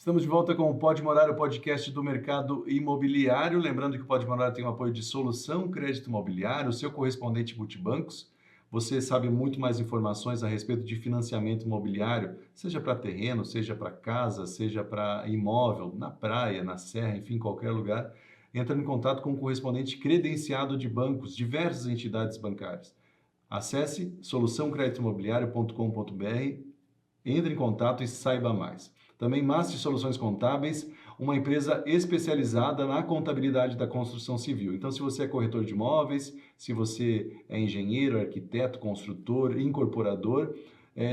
Estamos de volta com o Pode Morar, o podcast do mercado imobiliário. Lembrando que o Pode Morar tem o apoio de Solução Crédito Imobiliário, o seu correspondente multibancos. Você sabe muito mais informações a respeito de financiamento imobiliário, seja para terreno, seja para casa, seja para imóvel, na praia, na serra, enfim, qualquer lugar. Entra em contato com o correspondente credenciado de bancos, diversas entidades bancárias. Acesse soluçãocreditoimobiliario.com.br, entre em contato e saiba mais. Também Master Soluções Contábeis, uma empresa especializada na contabilidade da construção civil. Então, se você é corretor de imóveis, se você é engenheiro, arquiteto, construtor, incorporador,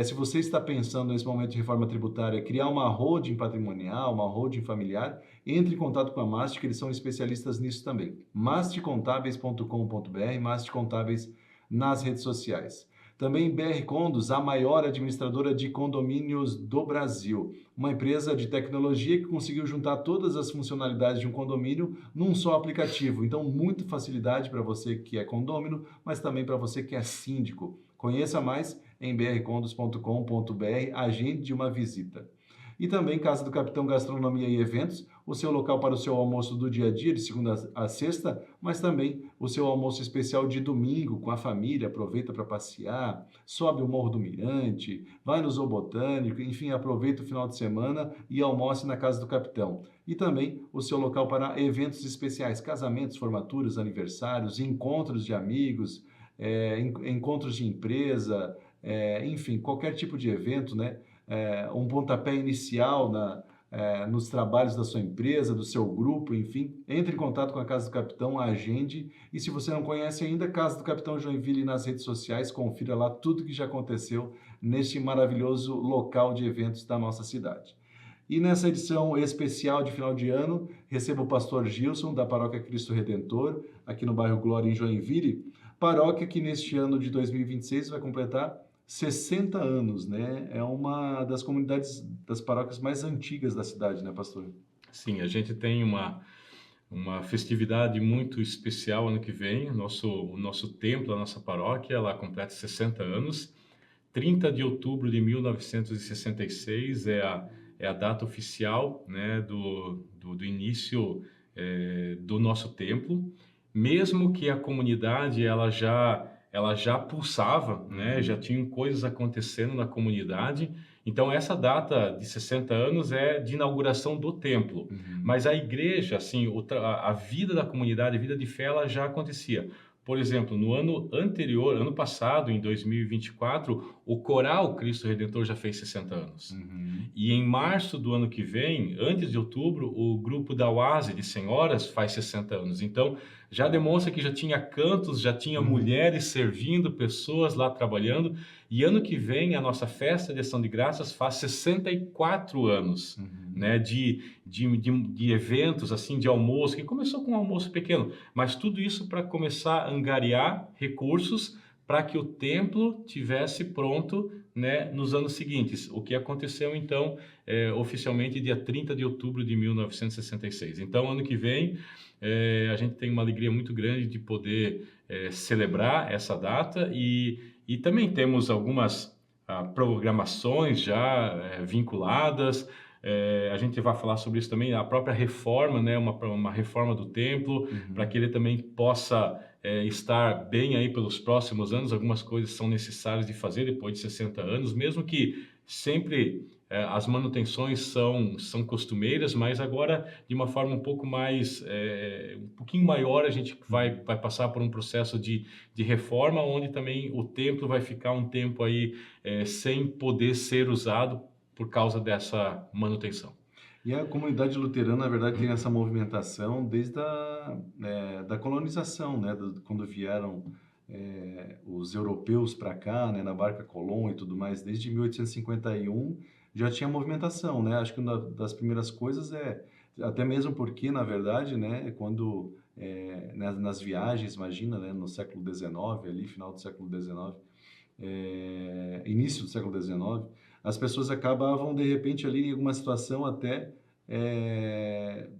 se você está pensando nesse momento de reforma tributária, criar uma holding patrimonial, uma holding familiar, entre em contato com a Master, que eles são especialistas nisso também. mastercontábeis.com.br, Master Contábeis nas redes sociais. Também BR Condos, a maior administradora de condomínios do Brasil. Uma empresa de tecnologia que conseguiu juntar todas as funcionalidades de um condomínio num só aplicativo. Então, muita facilidade para você que é condômino, mas também para você que é síndico. Conheça mais em brcondos.com.br, agende uma visita. E também Casa do Capitão Gastronomia e Eventos, o seu local para o seu almoço do dia a dia, de segunda a sexta, mas também o seu almoço especial de domingo com a família, aproveita para passear, sobe o Morro do Mirante, vai no Zoo Botânico, enfim, aproveita o final de semana e almoce na Casa do Capitão. E também o seu local para eventos especiais, casamentos, formaturas, aniversários, encontros de amigos, encontros de empresa, enfim, qualquer tipo de evento, né? Um pontapé inicial nos trabalhos da sua empresa, do seu grupo, enfim, entre em contato com a Casa do Capitão, agende, e se você não conhece ainda, Casa do Capitão Joinville nas redes sociais, confira lá tudo que já aconteceu neste maravilhoso local de eventos da nossa cidade. E nessa edição especial de final de ano, recebo o pastor Gilson, da Paróquia Cristo Redentor, aqui no bairro Glória, em Joinville, paróquia que neste ano de 2026 vai completar 60 anos, né? É uma das comunidades, das paróquias mais antigas da cidade, né, pastor? Sim, a gente tem uma festividade muito especial ano que vem. O nosso templo, a nossa paróquia, ela completa 60 anos. 30 de outubro de 1966 é a data oficial, né, do início do nosso templo. Mesmo que a comunidade ela já pulsava, né, já tinham coisas acontecendo na comunidade. Então essa data de 60 anos é de inauguração do templo. Uhum. Mas a igreja, assim, a vida da comunidade, a vida de fé, ela já acontecia. Por exemplo, no ano anterior, ano passado, em 2024, o Coral Cristo Redentor já fez 60 anos. Uhum. E em março do ano que vem, antes de outubro, o grupo da Oase de Senhoras faz 60 anos. Então, já demonstra que já tinha cantos, já tinha mulheres servindo, pessoas lá trabalhando. E ano que vem, a nossa festa de Ação de Graças faz 64 anos, Uhum. né, de eventos, assim, de almoço, que começou com um almoço pequeno, mas tudo isso para começar a angariar recursos para que o templo tivesse pronto, né, nos anos seguintes. O que aconteceu, então, oficialmente dia 30 de outubro de 1966. Então, ano que vem, a gente tem uma alegria muito grande de poder celebrar essa data e também temos algumas programações já vinculadas. A gente vai falar sobre isso também, a própria reforma, né, uma reforma do templo, para que ele também possa estar bem aí pelos próximos anos. Algumas coisas são necessárias de fazer depois de 60 anos, mesmo que sempre as manutenções são costumeiras, mas agora de uma forma um pouco mais, um pouquinho maior, a gente vai passar por um processo de reforma, onde também o templo vai ficar um tempo aí sem poder ser usado por causa dessa manutenção. E a comunidade luterana, na verdade, tem essa movimentação desde da colonização, né? Quando vieram os europeus para cá, né? Na Barca Colón e tudo mais, desde 1851 já tinha movimentação, né? Acho que uma das primeiras coisas até mesmo porque, na verdade, né? Quando nas viagens, imagina, né? No século XIX, ali, final do século XIX, início do século XIX, as pessoas acabavam, de repente, ali em alguma situação até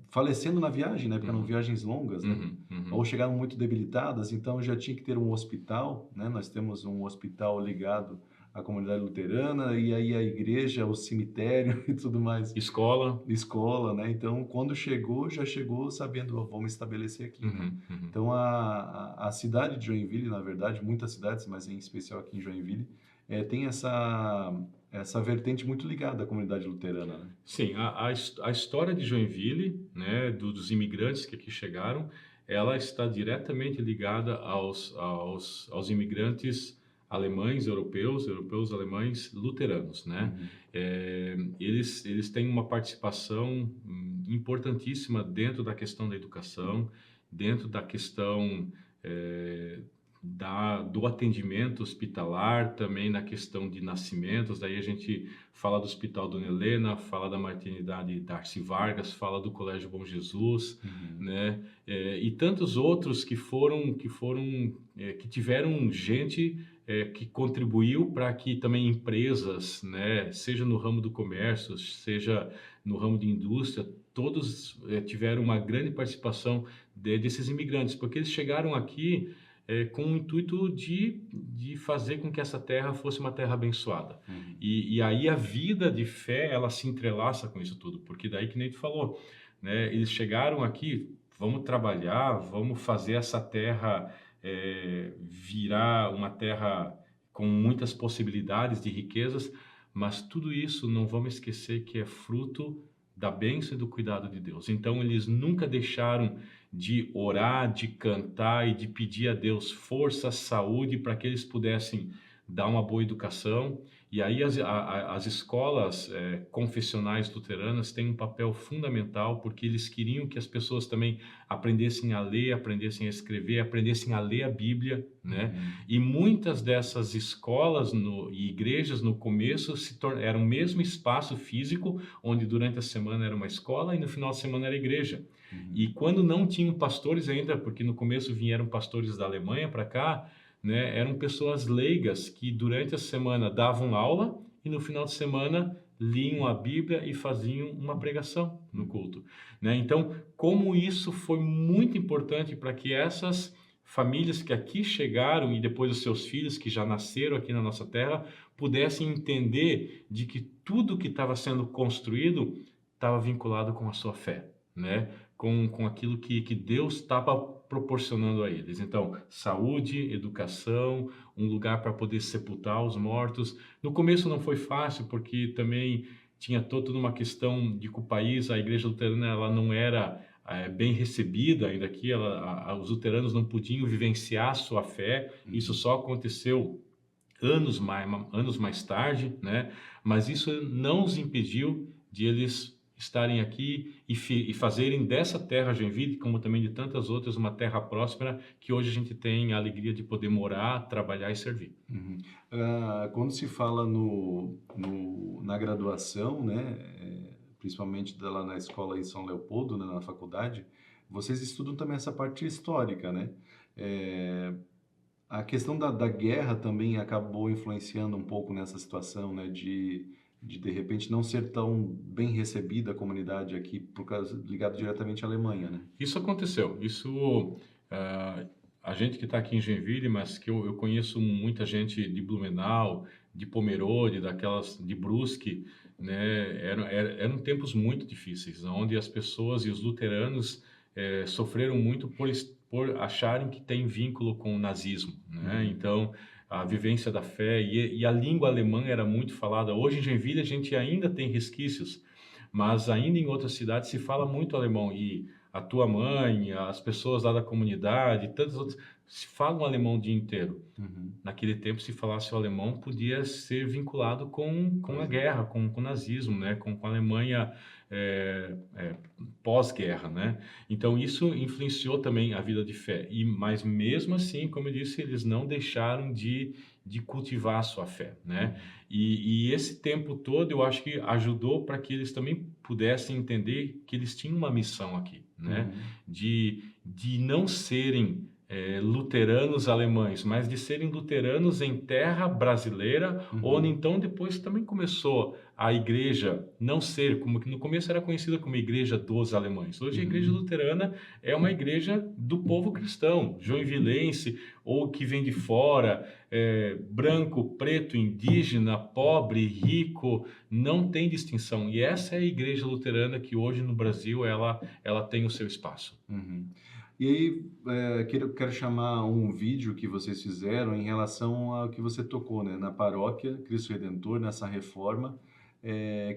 falecendo na viagem, né? Porque eram viagens longas, né? Ou Uhum. chegaram muito debilitadas, então já tinha que ter um hospital, né? Nós temos um hospital ligado a comunidade luterana, e aí a igreja, o cemitério e tudo mais, Escola. escola, né? Então, quando chegou, já chegou sabendo, "Ó, vamos estabelecer aqui, né?" Uhum, uhum. Então, a cidade de Joinville, na verdade, muitas cidades, mas em especial aqui em Joinville, tem essa vertente muito ligada à comunidade luterana, né? Sim, a história de Joinville, né, dos imigrantes que aqui chegaram, ela está diretamente ligada aos imigrantes alemães, europeus, alemães, luteranos, né? Uhum, Eles têm uma participação importantíssima dentro da questão da educação, dentro da questão eh, do atendimento hospitalar, também na questão de nascimentos. Daí a gente fala do Hospital Dona Helena, fala da maternidade Darcy Vargas, fala do Colégio Bom Jesus, uhum, né? E tantos outros que tiveram gente que contribuiu para que também empresas, né, seja no ramo do comércio, seja no ramo de indústria, todos tiveram uma grande participação desses imigrantes, porque eles chegaram aqui com o intuito de fazer com que essa terra fosse uma terra abençoada. uhum, E aí a vida de fé, ela se entrelaça com isso tudo, porque daí que nem tu falou, né? Eles chegaram aqui, vamos trabalhar, vamos fazer essa terra virar uma terra com muitas possibilidades de riquezas, mas tudo isso não vamos esquecer que é fruto da bênção e do cuidado de Deus. Então eles nunca deixaram de orar, de cantar e de pedir a Deus força, saúde para que eles pudessem dar uma boa educação. E aí as escolas confessionais luteranas têm um papel fundamental, porque eles queriam que as pessoas também aprendessem a ler, aprendessem a escrever, aprendessem a ler a Bíblia, né? uhum, E muitas dessas escolas e igrejas no começo eram o mesmo espaço físico, onde durante a semana era uma escola e no final de semana era igreja. uhum, E quando não tinham pastores ainda, porque no começo vieram pastores da Alemanha para cá, né, eram pessoas leigas que durante a semana davam aula e no final de semana liam a Bíblia e faziam uma pregação no uhum. culto, né? Então, como isso foi muito importante para que essas famílias que aqui chegaram e depois os seus filhos que já nasceram aqui na nossa terra pudessem entender de que tudo que estava sendo construído estava vinculado com a sua fé, né? Com aquilo que Deus estava proporcionando a eles. Então, saúde, educação, um lugar para poder sepultar os mortos. No começo não foi fácil, porque também tinha toda uma questão de que o país, a igreja luterana, ela não era bem recebida ainda aqui, os luteranos não podiam vivenciar a sua fé, isso Uhum. só aconteceu anos mais tarde, né? Mas isso não os impediu de eles estarem aqui e fazerem dessa terra Joinville, como também de tantas outras, uma terra próspera que hoje a gente tem a alegria de poder morar, trabalhar e servir. Uhum. Quando se fala na graduação, né, principalmente lá na escola em São Leopoldo, né, na faculdade, vocês estudam também essa parte histórica, né? Eh, a questão da guerra também acabou influenciando um pouco nessa situação, né, de repente não ser tão bem recebida a comunidade aqui por causa ligado diretamente à Alemanha, né? Isso aconteceu. Ah, a gente que está aqui em Joinville, mas que eu conheço muita gente de Blumenau, de Pomerode, de Brusque, né? Eram tempos muito difíceis, onde as pessoas e os luteranos sofreram muito por acharem que tem vínculo com o nazismo, né? Uhum, Então, a vivência da fé e a língua alemã era muito falada. Hoje em Joinville a gente ainda tem resquícios, mas ainda em outras cidades se fala muito alemão e a tua mãe, as pessoas lá da comunidade, tantos outros, se falam alemão o dia inteiro. uhum. Naquele tempo, se falasse o alemão, podia ser vinculado com a Pois é. guerra, com o nazismo, né? Com a Alemanha pós-guerra, né? Então, isso influenciou também a vida de fé. Mas mesmo assim, como eu disse, eles não deixaram de cultivar a sua fé, né? Uhum, E esse tempo todo, eu acho que ajudou para que eles também pudessem entender que eles tinham uma missão aqui, né? uhum, De não serem luteranos alemães, mas de serem luteranos em terra brasileira, onde Uhum. então depois também começou a igreja não ser, como que no começo era conhecida como Igreja dos Alemães. Hoje a Igreja Uhum. Luterana é uma igreja do povo cristão, joinvilense ou que vem de fora, branco, preto, indígena, pobre, rico, não tem distinção. E essa é a Igreja Luterana que hoje no Brasil ela tem o seu espaço. Uhum. E aí, quero chamar um vídeo que vocês fizeram em relação ao que você tocou, né, na paróquia Cristo Redentor, nessa reforma.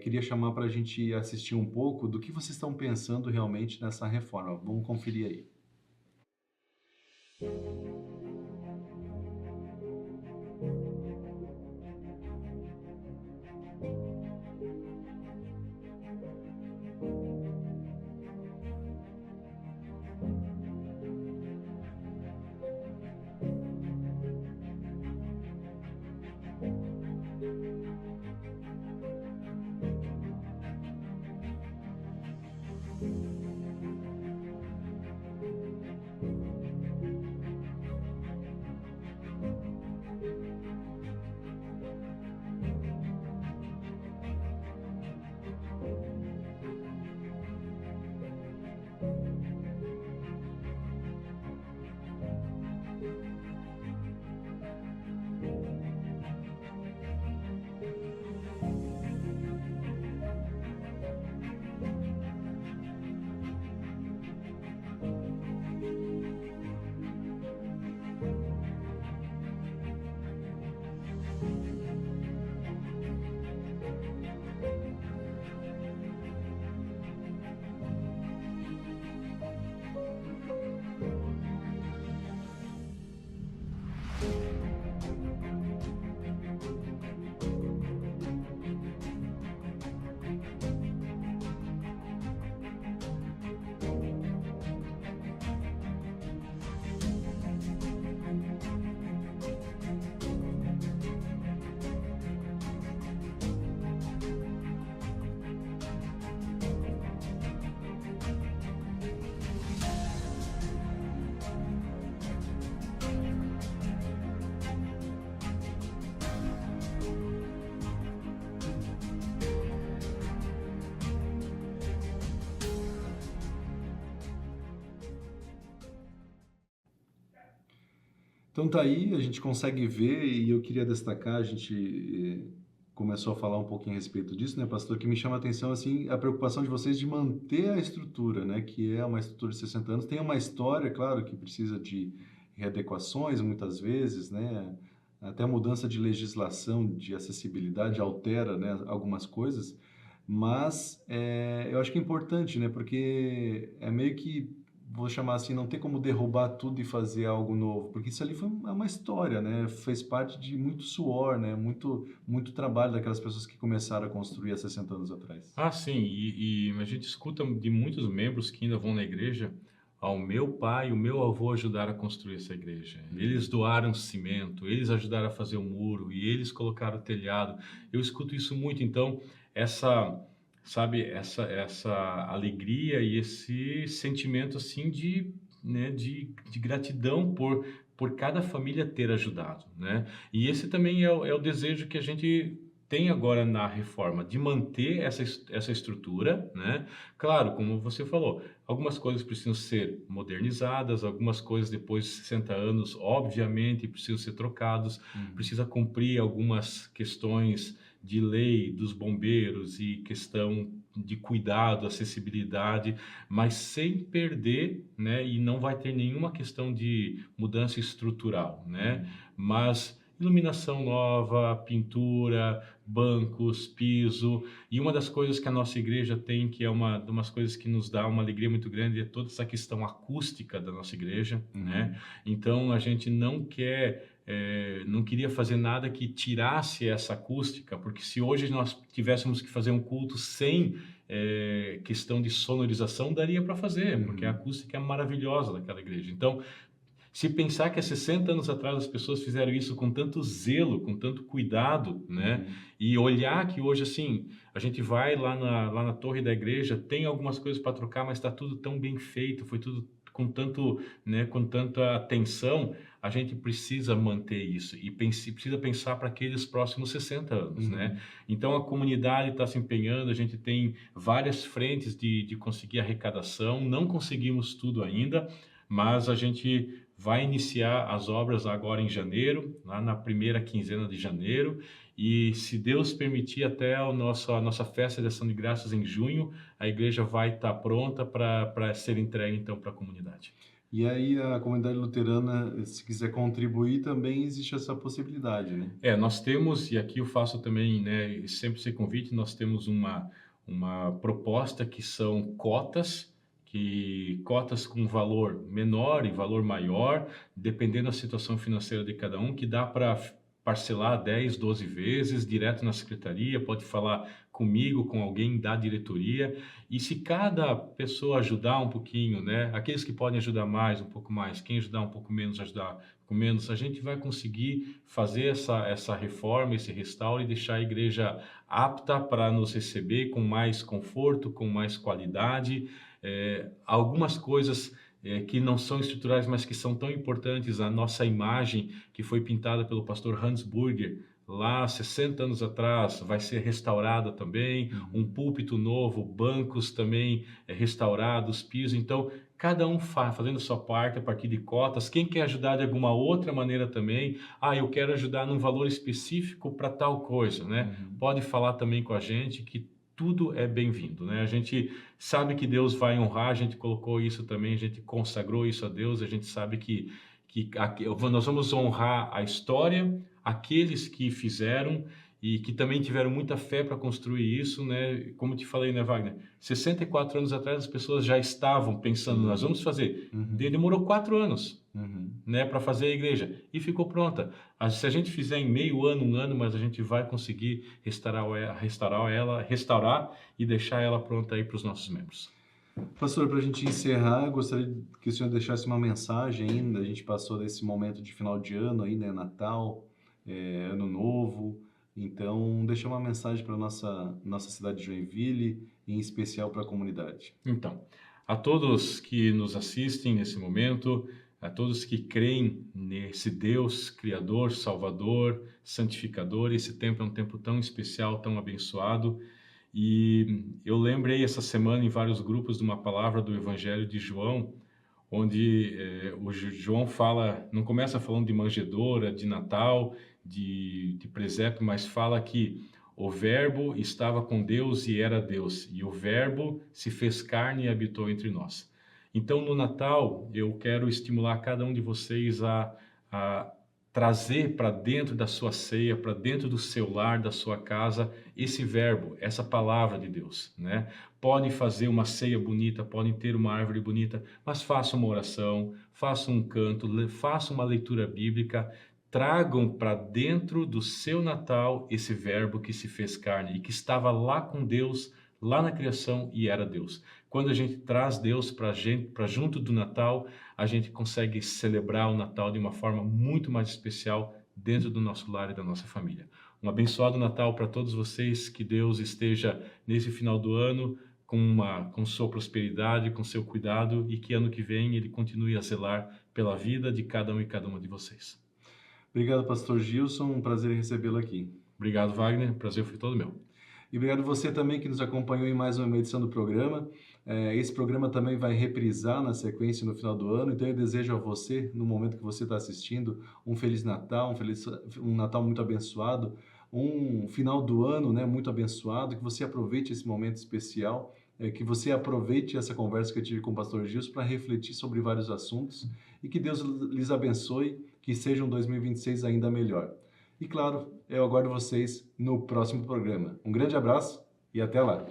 Queria chamar para a gente assistir um pouco do que vocês estão pensando realmente nessa reforma. Vamos conferir aí. Então tá aí, a gente consegue ver e eu queria destacar, a gente começou a falar um pouquinho a respeito disso, né, pastor, que me chama a atenção, assim, a preocupação de vocês de manter a estrutura, né, que é uma estrutura de 60 anos, tem uma história, claro, que precisa de readequações muitas vezes, né, até a mudança de legislação de acessibilidade altera, né, algumas coisas, mas eu acho que é importante, né, porque é meio que vou chamar assim, não tem como derrubar tudo e fazer algo novo, porque isso ali é uma história, né? Fez parte de muito suor, né? Muito trabalho daquelas pessoas que começaram a construir há 60 anos atrás. Ah, sim, e a gente escuta de muitos membros que ainda vão na igreja. Ao meu pai e o meu avô ajudaram a construir essa igreja. Eles doaram cimento, eles ajudaram a fazer o muro e eles colocaram o telhado. Eu escuto isso muito, então essa, sabe, essa alegria e esse sentimento assim de, né, de gratidão por cada família ter ajudado, né? E esse também é o desejo que a gente tem agora na reforma, de manter essa estrutura, né? Claro, como você falou, algumas coisas precisam ser modernizadas, algumas coisas depois de 60 anos, obviamente, precisam ser trocados, Uhum. precisa cumprir algumas questões de lei dos bombeiros e questão de cuidado, acessibilidade, mas sem perder, né? E não vai ter nenhuma questão de mudança estrutural, né? Uhum. Mas iluminação nova, pintura, bancos, piso. E uma das coisas que a nossa igreja tem, que é uma das coisas que nos dá uma alegria muito grande, é toda essa questão acústica da nossa igreja, né? Uhum. Então a gente não queria fazer nada que tirasse essa acústica, porque se hoje nós tivéssemos que fazer um culto sem questão de sonorização, daria para fazer, porque a Uhum. acústica é maravilhosa daquela igreja. Então, se pensar que há 60 anos atrás as pessoas fizeram isso com tanto zelo, com tanto cuidado, né? Uhum. E olhar que hoje, assim, a gente vai lá na torre da igreja, tem algumas coisas para trocar, mas está tudo tão bem feito, foi tudo com tanto, né, com tanta atenção, a gente precisa manter isso e precisa pensar para aqueles próximos 60 anos, né? Uhum. Então a comunidade está se empenhando, a gente tem várias frentes de conseguir arrecadação, não conseguimos tudo ainda, mas a gente vai iniciar as obras agora em janeiro, lá na primeira quinzena de janeiro, e se Deus permitir, até a nossa festa de ação de graças em junho, a igreja vai estar pronta para ser entregue então para a comunidade. E aí a comunidade luterana, se quiser contribuir, também existe essa possibilidade, né? É, nós temos, e aqui eu faço também, né, sempre esse convite, nós temos uma proposta que são cotas, que cotas com valor menor e valor maior, dependendo da situação financeira de cada um, que dá para parcelar 10, 12 vezes, direto na secretaria, pode falar comigo, com alguém da diretoria, e se cada pessoa ajudar um pouquinho, né, aqueles que podem ajudar mais, um pouco mais, quem ajudar um pouco menos, ajudar com menos, a gente vai conseguir fazer essa reforma, esse restauro e deixar a igreja apta para nos receber com mais conforto, com mais qualidade. Algumas coisas que não são estruturais, mas que são tão importantes, a nossa imagem que foi pintada pelo pastor Hans Burger lá 60 anos atrás, vai ser restaurada também, um Uhum. púlpito novo, bancos também restaurados, pisos, então cada um fazendo sua parte a partir de cotas. Quem quer ajudar de alguma outra maneira também, eu quero ajudar num valor específico para tal coisa, né? Uhum. Pode falar também com a gente que tudo é bem-vindo, né? A gente sabe que Deus vai honrar, a gente colocou isso também, a gente consagrou isso a Deus, a gente sabe que nós vamos honrar a história, aqueles que fizeram e que também tiveram muita fé para construir isso, né? Como te falei, né, Wagner? 64 anos atrás as pessoas já estavam pensando, nós Sim. vamos fazer. Uhum. Demorou 4 anos, Uhum. né, para fazer a igreja e ficou pronta. Se a gente fizer em meio ano, um ano, mas a gente vai conseguir restaurar e deixar ela pronta aí para os nossos membros. Pastor, para a gente encerrar, gostaria que o senhor deixasse uma mensagem ainda. A gente passou desse momento de final de ano aí, né? Natal, Ano Novo. Então, deixa uma mensagem para nossa cidade de Joinville, em especial para a comunidade. Então, a todos que nos assistem nesse momento, a todos que creem nesse Deus Criador, Salvador, Santificador, esse tempo é um tempo tão especial, tão abençoado. E eu lembrei essa semana em vários grupos de uma palavra do Evangelho de João, onde o João fala, não começa falando de manjedoura, de Natal, de presépio, mas fala que o Verbo estava com Deus e era Deus, e o Verbo se fez carne e habitou entre nós. Então, no Natal, eu quero estimular cada um de vocês a trazer para dentro da sua ceia, para dentro do seu lar, da sua casa, esse verbo, essa palavra de Deus, né? Podem fazer uma ceia bonita, podem ter uma árvore bonita, mas façam uma oração, façam um canto, façam uma leitura bíblica, tragam para dentro do seu Natal esse verbo que se fez carne e que estava lá com Deus, lá na criação e era Deus. Quando a gente traz Deus para junto do Natal, a gente consegue celebrar o Natal de uma forma muito mais especial dentro do nosso lar e da nossa família. Um abençoado Natal para todos vocês, que Deus esteja nesse final do ano com sua prosperidade, com seu cuidado e que ano que vem Ele continue a zelar pela vida de cada um e cada uma de vocês. Obrigado, pastor Gilson. Um prazer em recebê-lo aqui. Obrigado, Wagner. O prazer foi todo meu. E obrigado você também que nos acompanhou em mais uma edição do programa. Esse programa também vai reprisar na sequência no final do ano, então eu desejo a você, no momento que você está assistindo, um Feliz Natal, um Natal muito abençoado, um final do ano, né, muito abençoado, que você aproveite esse momento especial, que você aproveite essa conversa que eu tive com o pastor Gilson para refletir sobre vários assuntos e que Deus lhes abençoe, que seja um 2026 ainda melhor. E claro, eu aguardo vocês no próximo programa. Um grande abraço e até lá!